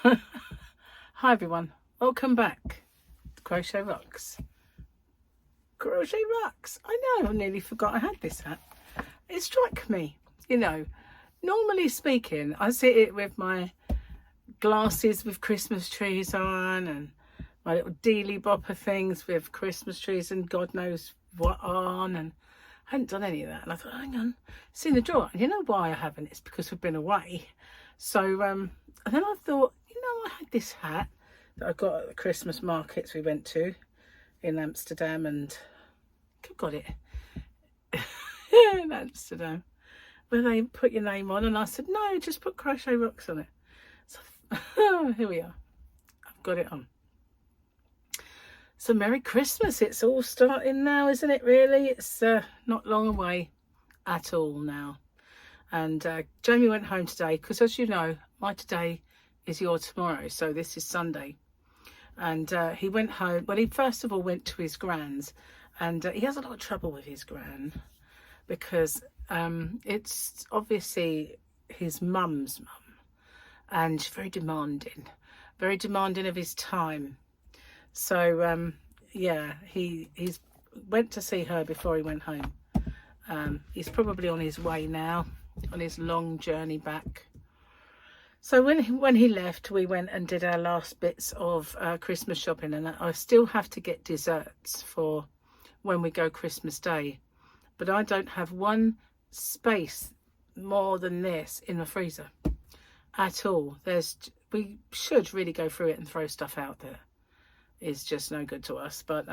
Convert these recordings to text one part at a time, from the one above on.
Hi everyone, welcome back to Crochet Rocks. Crochet Rocks. I know, I nearly forgot I had this hat. It struck me, normally speaking, I sit it with my glasses with Christmas trees on and my little dealy bopper things with Christmas trees and God knows what on, and I hadn't done any of that. And I thought, hang on, it's in the drawer. And you know why I haven't? It's because we've been away. So, and then I thought, I had this hat that I got at the Christmas markets we went to in Amsterdam, and who got it? In Amsterdam, where they put your name on, and I said, no, just put Crochet Rocks on it. So here we are. I've got it on. So Merry Christmas. It's all starting now, isn't it, really? It's not long away at all now. And Jamie went home today because, as you know, my today is your tomorrow. So this is Sunday. And he went home. Well, he first of all went to his gran's. And he has a lot of trouble with his gran because it's obviously his mum's mum. And she's very demanding of his time. So, yeah, he's went to see her before he went home. He's probably on his way now, on his long journey back. So when he left, we went and did our last bits of Christmas shopping, and I still have to get desserts for when we go Christmas Day. But I don't have one space more than this in the freezer at all. We should really go through it and throw stuff out there. It's just no good to us. But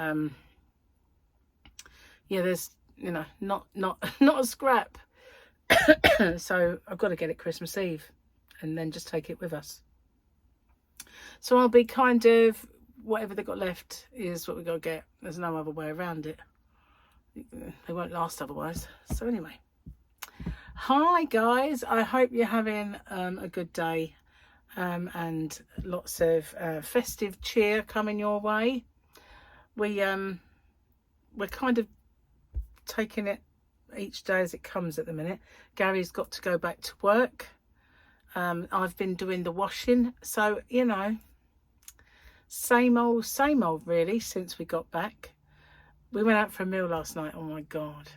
yeah, there's not a scrap. So I've got to get it Christmas Eve and then just take it with us. So I'll be kind of, whatever they got left is what we got to get. There's no other way around it. They won't last otherwise. So anyway, hi guys, I hope you're having a good day. And lots of festive cheer coming your way. We're kind of taking it each day as it comes at the minute. Gary's got to go back to work. I've been doing the washing, so same old really since we got back. We went out for a meal last night. Oh my god,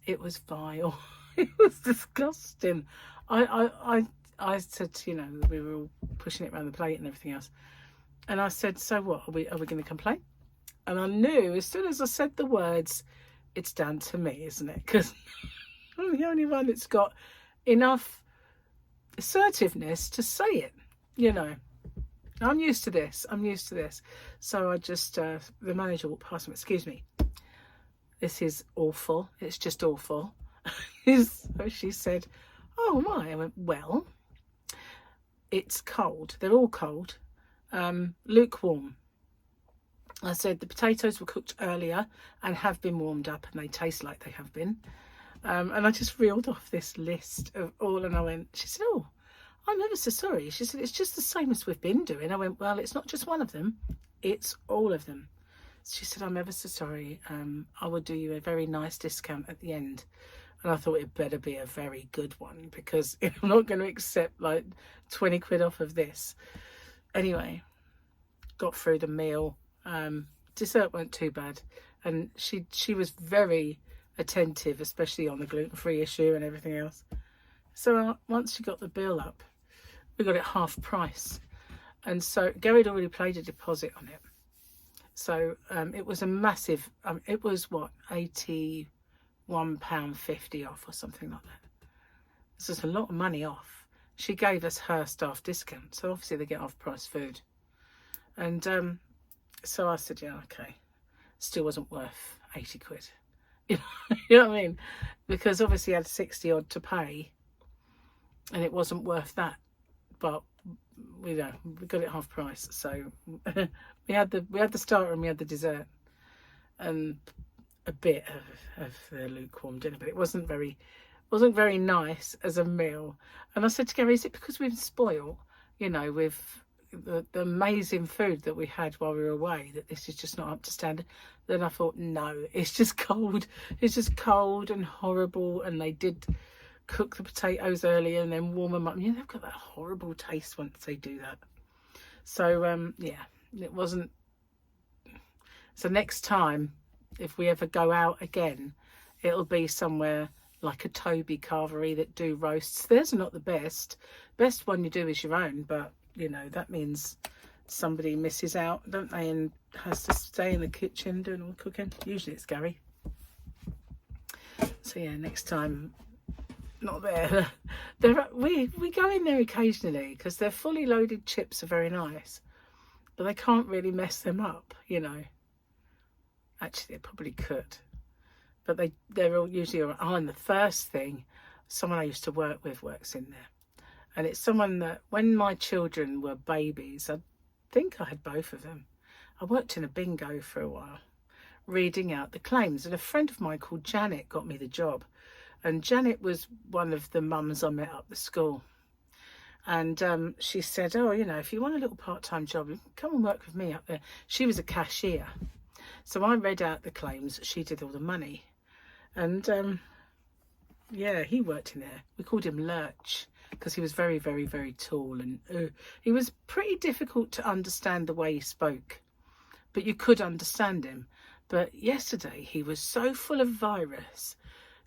it was vile. It was disgusting. I said, we were all pushing it around the plate and everything else. And I said, so what, are we going to complain? And I knew as soon as I said the words, it's down to me, isn't it? Because I'm the only one that's got enough assertiveness to say it, I'm used to this. So I just, the manager walked past me, excuse me, this is awful. It's just awful. So she said, oh my. I went, well, it's cold. They're all cold. Lukewarm. I said the potatoes were cooked earlier and have been warmed up and they taste like they have been. And I just reeled off this list of all, and I went, she said, oh, I'm ever so sorry. She said, it's just the same as we've been doing. I went, well, it's not just one of them, it's all of them. She said, I'm ever so sorry. I will do you a very nice discount at the end. And I thought it better be a very good one, because I'm not going to accept like 20 quid off of this. Anyway, got through the meal. Dessert weren't too bad. And she was very attentive, especially on the gluten-free issue and everything else. So once she got the bill up, we got it half price. And so Gary had already paid a deposit on it. So it was a massive, it was what, £81.50 off or something like that. This is a lot of money off. She gave us her staff discount, so obviously they get off price food. And so I said, yeah, okay. Still wasn't worth 80 quid. You know what I mean? Because obviously I had 60 odd to pay and it wasn't worth that. But we got it half price. So we had the starter and we had the dessert and a bit of the lukewarm dinner, but it wasn't very nice as a meal. And I said to Gary, is it because we've been spoiled, with the amazing food that we had while we were away, that this is just not up to standard? Then I thought, no, it's just cold. It's just cold and horrible. And they did cook the potatoes earlier and then warm them up. You know, they've got that horrible taste once they do that. So yeah, it wasn't. So next time, if we ever go out again, it'll be somewhere like a Toby carvery that do roasts. Theirs are not the best. Best one you do is your own, but you know, that means somebody misses out, don't they, and has to stay in the kitchen doing all the cooking. Usually it's Gary. So yeah, next time, not there. We go in there occasionally because their fully loaded chips are very nice, but they can't really mess them up, you know. Actually, they probably could, but they're all usually all right. Oh, and the first thing, someone I used to work with works in there, and it's someone that when my children were babies, I think I had both of them. I worked in a bingo for a while, reading out the claims, and a friend of mine called Janet got me the job. And Janet was one of the mums I met up the school. And she said, oh, you know, if you want a little part-time job, come and work with me up there. She was a cashier. So I read out the claims. She did all the money. And yeah, he worked in there. We called him Lurch because he was very, very, very tall. And he was pretty difficult to understand the way he spoke. But you could understand him. But yesterday he was so full of virus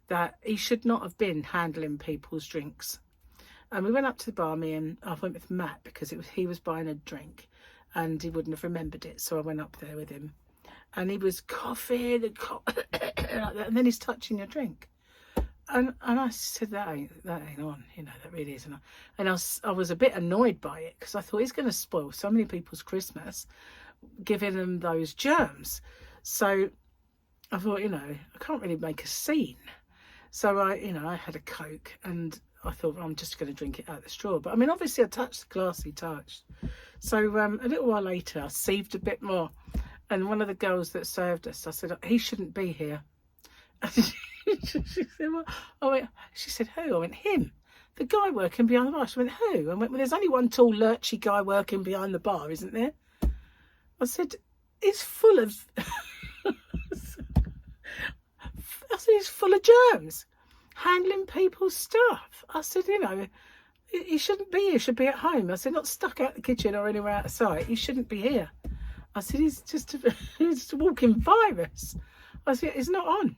that he should not have been handling people's drinks. And we went up to the bar, me and I went with Matt because he was buying a drink and he wouldn't have remembered it. So I went up there with him and he was coughing and like that, and then he's touching your drink. And I said, that ain't on, you know, that really isn't on. And I was a bit annoyed by it because I thought he's going to spoil so many people's Christmas, giving them those germs. So I thought, you know, I can't really make a scene. So I had a Coke and I thought, well, I'm just going to drink it out of the straw. But I mean, obviously I touched the glass he touched. So a little while later, I sieved a bit more. And one of the girls that served us, I said, he shouldn't be here. And she said, well, she said, who? I went, him. The guy working behind the bar. She went, who? I went, well, there's only one tall lurchy guy working behind the bar, isn't there? I said, he's full of... I said, he's full of germs, handling people's stuff. I said, you know, he shouldn't be here, he should be at home. I said, not stuck out the kitchen or anywhere outside. He shouldn't be here. I said, he's just a walking virus. I said, he's not on.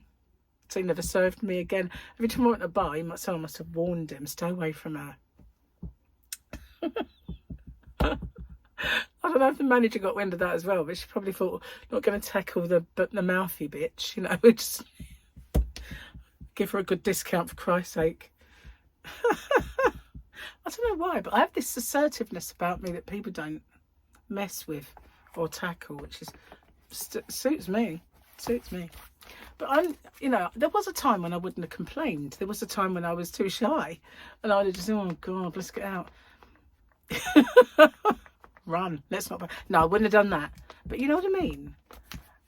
So he never served me again. Every time I went to the bar, someone must have warned him, stay away from her. I don't know if the manager got wind of that as well, but she probably thought, not going to tackle the mouthy bitch, you know, just give her a good discount for Christ's sake. I don't know why, but I have this assertiveness about me that people don't mess with or tackle, which is suits me. But there was a time when I wouldn't have complained. There was a time when I was too shy and I'd have just, oh God, let's get out. Run, let's not. No, I wouldn't have done that. But you know what I mean?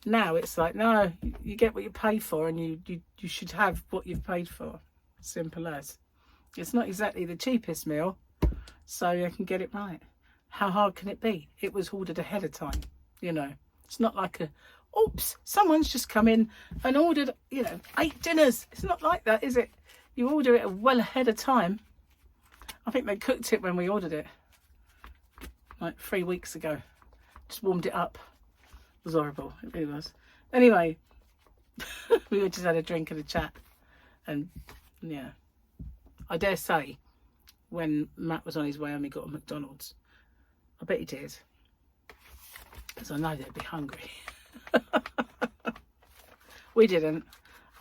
Now it's like, no, you get what you pay for and you should have what you've paid for. Simple as. It's not exactly the cheapest meal, so you can get it right. How hard can it be? It was ordered ahead of time, you know. It's not like oops, someone's just come in and ordered, 8 dinners. It's not like that, is it? You order it well ahead of time. I think they cooked it when we ordered it, like 3 weeks ago. Just warmed it up. It was horrible. It really was. Anyway, we just had a drink and a chat. And, yeah. I dare say, when Matt was on his way home, he got a McDonald's. I bet he did. Because I know they'd be hungry. We didn't.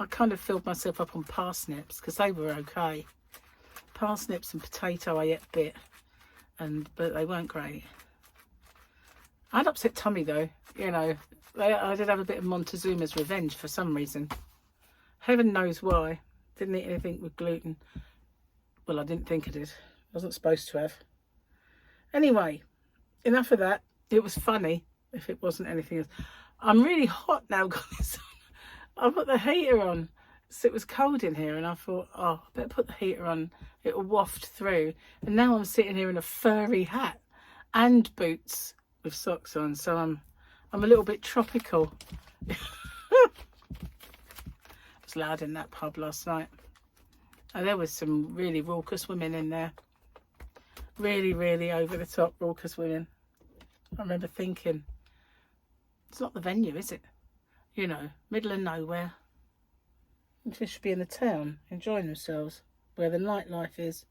I kind of filled myself up on parsnips because they were okay. Parsnips and potato I ate a bit, but they weren't great. I had upset tummy though, I did have a bit of Montezuma's revenge for some reason. Heaven knows why. Didn't eat anything with gluten. Well, I didn't think I did. Wasn't supposed to have. Anyway, enough of that. It was funny if it wasn't anything else. I'm really hot now, guys. I put the heater on. So it was cold in here and I thought, I better put the heater on. It'll waft through. And now I'm sitting here in a furry hat and boots with socks on. So I'm a little bit tropical. It was loud in that pub last night. And there was some really raucous women in there. Really, really over the top raucous women. I remember thinking, it's not the venue, is it? You know, middle of nowhere. They should be in the town, enjoying themselves, where the nightlife is.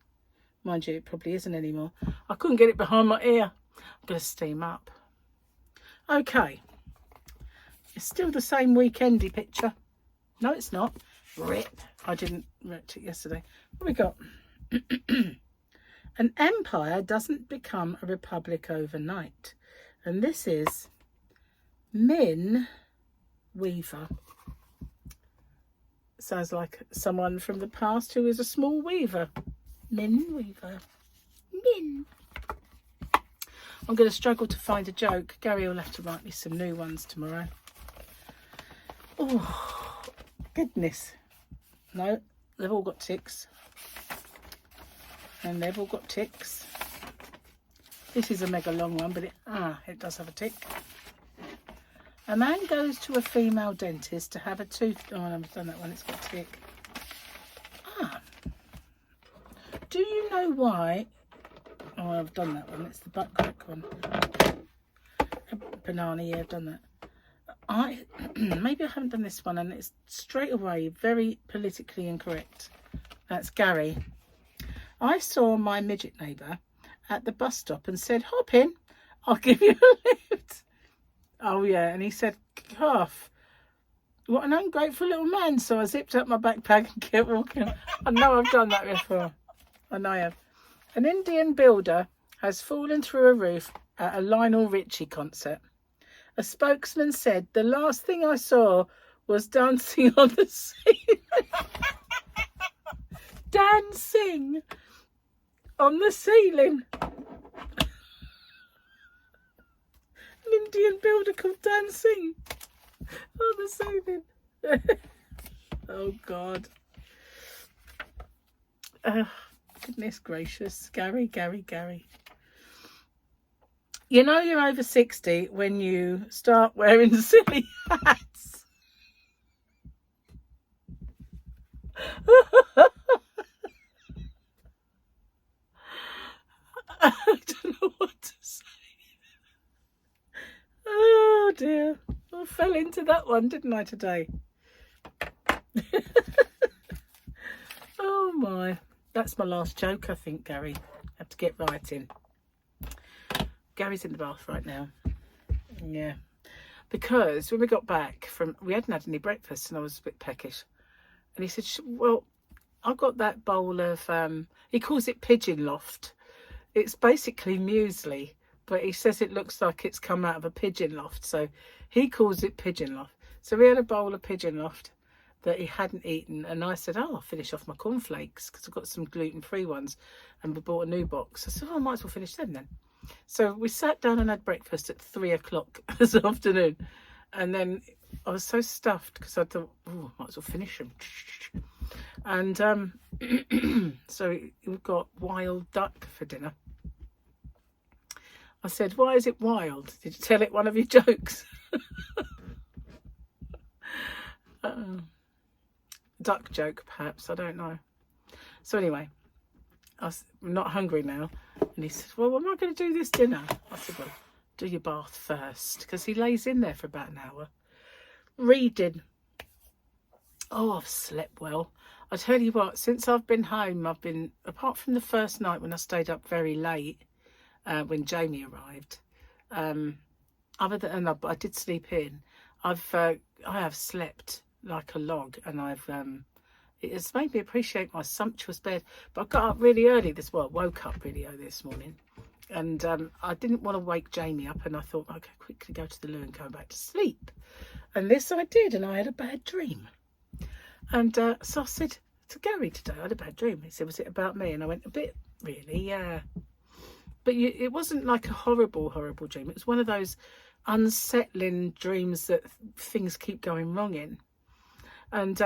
Mind you, it probably isn't anymore. I couldn't get it behind my ear. I'm going to steam up. Okay. It's still the same weekendy picture. No, it's not. Rip. I didn't rip it yesterday. What have we got? An empire doesn't become a republic overnight. And this is Min Weaver. Sounds like someone from the past who is a small weaver. Min Weaver. Min. I'm going to struggle to find a joke. Gary will have to write me some new ones tomorrow. Oh, goodness. No, they've all got ticks. And they've all got ticks. This is a mega long one, but it does have a tick. A man goes to a female dentist to have a tooth... Oh, I've done that one. It's got a tick. Do you know why... Oh, I've done that one. It's the butt crack one. Banana, yeah, I've done that. Maybe I haven't done this one, and it's straight away very politically incorrect. That's Gary. I saw my midget neighbour at the bus stop and said, hop in, I'll give you a lift. Oh, yeah, and he said, cough. What an ungrateful little man. So I zipped up my backpack and kept walking. I know I've done that before. I know I have. An Indian builder has fallen through a roof at a Lionel Richie concert. A spokesman said, the last thing I saw was dancing on the ceiling. Dancing on the ceiling. An Indian builder called Dancing on the ceiling. Oh, God. Goodness gracious. Gary. You know you're over 60 when you start wearing silly hats. I don't know what to say. Oh dear. I fell into that one, didn't I, today? Oh my. That's my last joke, I think, Gary. I have to get writing. Gary's in the bath right now. Yeah. Because when we got back from... We hadn't had any breakfast and I was a bit peckish. And he said, well, I've got that bowl of... he calls it pigeon loft. It's basically muesli, but he says it looks like it's come out of a pigeon loft. So he calls it pigeon loft. So we had a bowl of pigeon loft that he hadn't eaten, and I said, oh, I'll finish off my cornflakes because I've got some gluten-free ones, and we bought a new box. I said, oh, I might as well finish them then. So we sat down and had breakfast at 3 o'clock this afternoon, and then I was so stuffed because I thought, oh, I might as well finish them. And so we've got wild duck for dinner. I said, why is it wild? Did you tell it one of your jokes? Duck joke, perhaps. I don't know. So anyway, I'm not hungry now. And he said, well, am I going to do this dinner? I said, well, do your bath first. Because he lays in there for about an hour. Reading. Oh, I've slept well. I tell you what, since I've been home, I've been, apart from the first night when I stayed up very late, when Jamie arrived, other than, and I did sleep in, I have slept like a log, and it has made me appreciate my sumptuous bed. But I got up really early woke up really early this morning, and I didn't want to wake Jamie up, and I thought I could quickly go to the loo and go back to sleep. And this I did, and I had a bad dream. And so I said to Gary today, I had a bad dream. He said, was it about me? And I went, a bit, really, yeah. But it wasn't like a horrible dream. It was one of those unsettling dreams that things keep going wrong in. And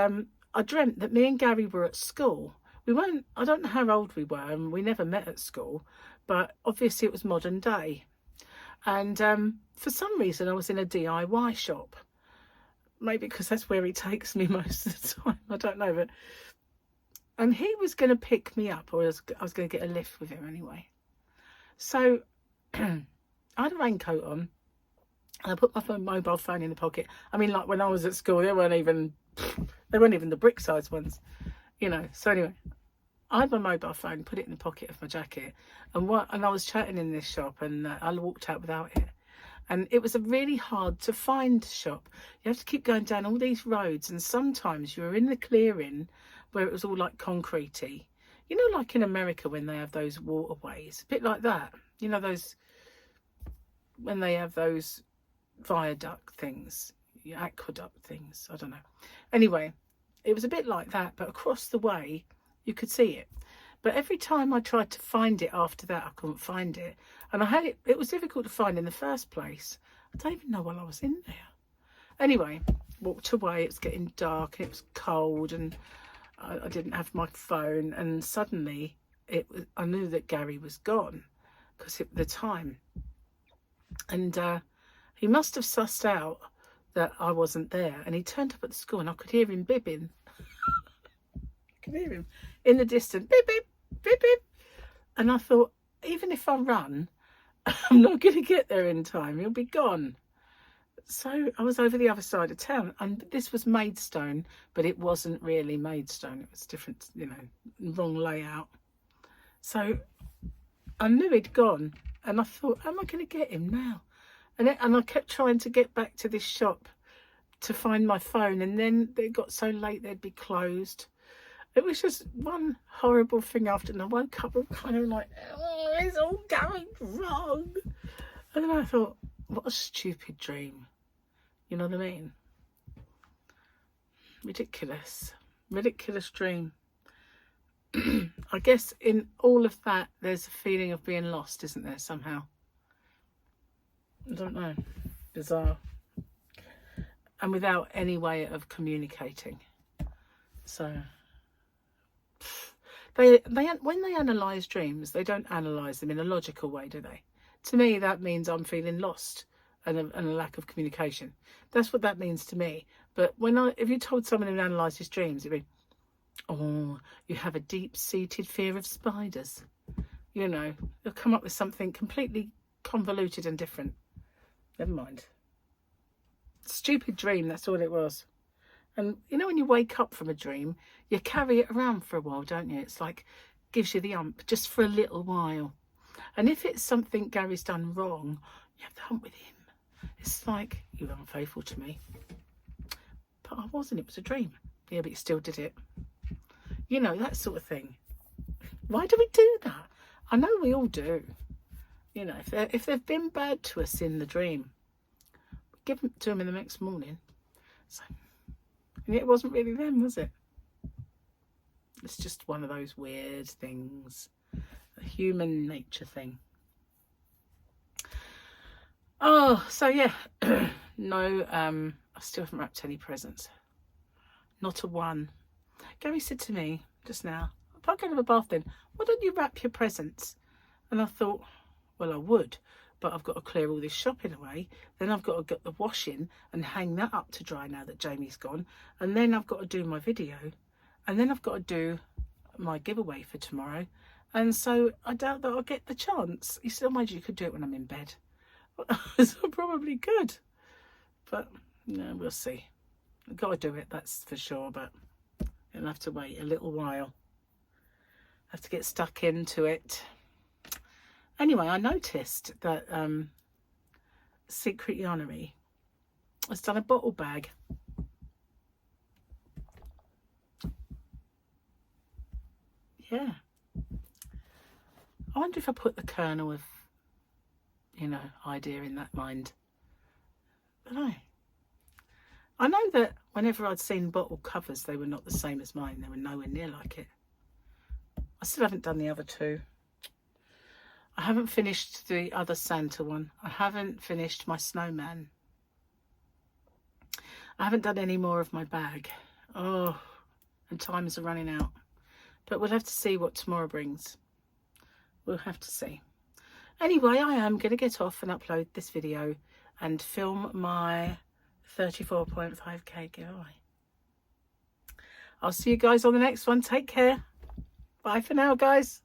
I dreamt that me and Gary were at school. I don't know how old we were, and we never met at school, but obviously it was modern day. And for some reason I was in a DIY shop. Maybe because that's where he takes me most of the time. I don't know, but And he was going to pick me up, or I was going to get a lift with him anyway. So I had a raincoat on, and I put my mobile phone in the pocket. I mean, like when I was at school, they weren't even the brick size ones, you know. So anyway, I had my mobile phone, put it in the pocket of my jacket, and I was chatting in this shop, and I walked out without it. And it was a really hard to find shop. You have to keep going down all these roads, and sometimes you were in the clearing where it was all like concretey. You know, like in America when they have those waterways, a bit like that. You know, those, when they have those viaduct things, aqueduct things, I don't know. Anyway, it was a bit like that, but across the way, you could see it. But every time I tried to find it after that, I couldn't find it. And I had it was difficult to find in the first place. I don't even know while I was in there. Anyway, walked away, it was getting dark, and it was cold, and I didn't have my phone, and suddenly I knew that Gary was gone, because at the time. And he must have sussed out that I wasn't there, and he turned up at the school, and I could hear him bibbing. I could hear him in the distance, bip, bip, bip, bip. And I thought, even if I run, I'm not going to get there in time. He'll be gone. So I was over the other side of town, and this was Maidstone, but it wasn't really Maidstone. It was different, you know, wrong layout. So I knew he'd gone, and I thought, am I going to get him now? And I kept trying to get back to this shop to find my phone, and then it got so late they'd be closed. It was just one horrible thing after, and I woke up kind of like, oh, it's all going wrong. And then I thought, what a stupid dream. You know what I mean? Ridiculous dream. I guess in all of that, there's a feeling of being lost, isn't there, somehow? I don't know. Bizarre. And without any way of communicating. So when they analyse dreams, they don't analyse them in a logical way, do they? To me, that means I'm feeling lost and a lack of communication. That's what that means to me. But if you told someone who analyses dreams, it'd be, oh, you have a deep-seated fear of spiders. You know, they'll come up with something completely convoluted and different. Never mind. Stupid dream, that's all it was. And you know, when you wake up from a dream, you carry it around for a while, don't you? It's like, gives you the ump just for a little while. And if it's something Gary's done wrong, you have the hump with him. It's like, you were unfaithful to me. But I wasn't, it was a dream. Yeah, but you still did it. You know, that sort of thing. Why do we do that? I know we all do. You know, if they've been bad to us in the dream, give them to them in the next morning. So, and it wasn't really them, was it? It's just one of those weird things. A human nature thing. Oh, so yeah. No, I still haven't wrapped any presents. Not a one. Gary said to me just now, if I go to the bath then, why don't you wrap your presents? And I thought, well, I would, but I've got to clear all this shopping away. Then I've got to get the washing and hang that up to dry now that Jamie's gone. And then I've got to do my video. And then I've got to do my giveaway for tomorrow. And so I doubt that I'll get the chance. You still mind you could do it when I'm in bed. So I probably could. But, no, we'll see. I've got to do it, that's for sure. But it'll have to wait a little while. I have to get stuck into it. Anyway, I noticed that Secret Yarnery has done a bottle bag. Yeah. I wonder if I put the kernel of, you know, idea in that mind. I don't know. I know that whenever I'd seen bottle covers, they were not the same as mine. They were nowhere near like it. I still haven't done the other two. I haven't finished the other Santa one. I haven't finished my snowman. I haven't done any more of my bag. Oh, and times are running out. But we'll have to see what tomorrow brings. We'll have to see. Anyway, I am going to get off and upload this video and film my 34.5k giveaway. I'll see you guys on the next one. Take care. Bye for now, guys.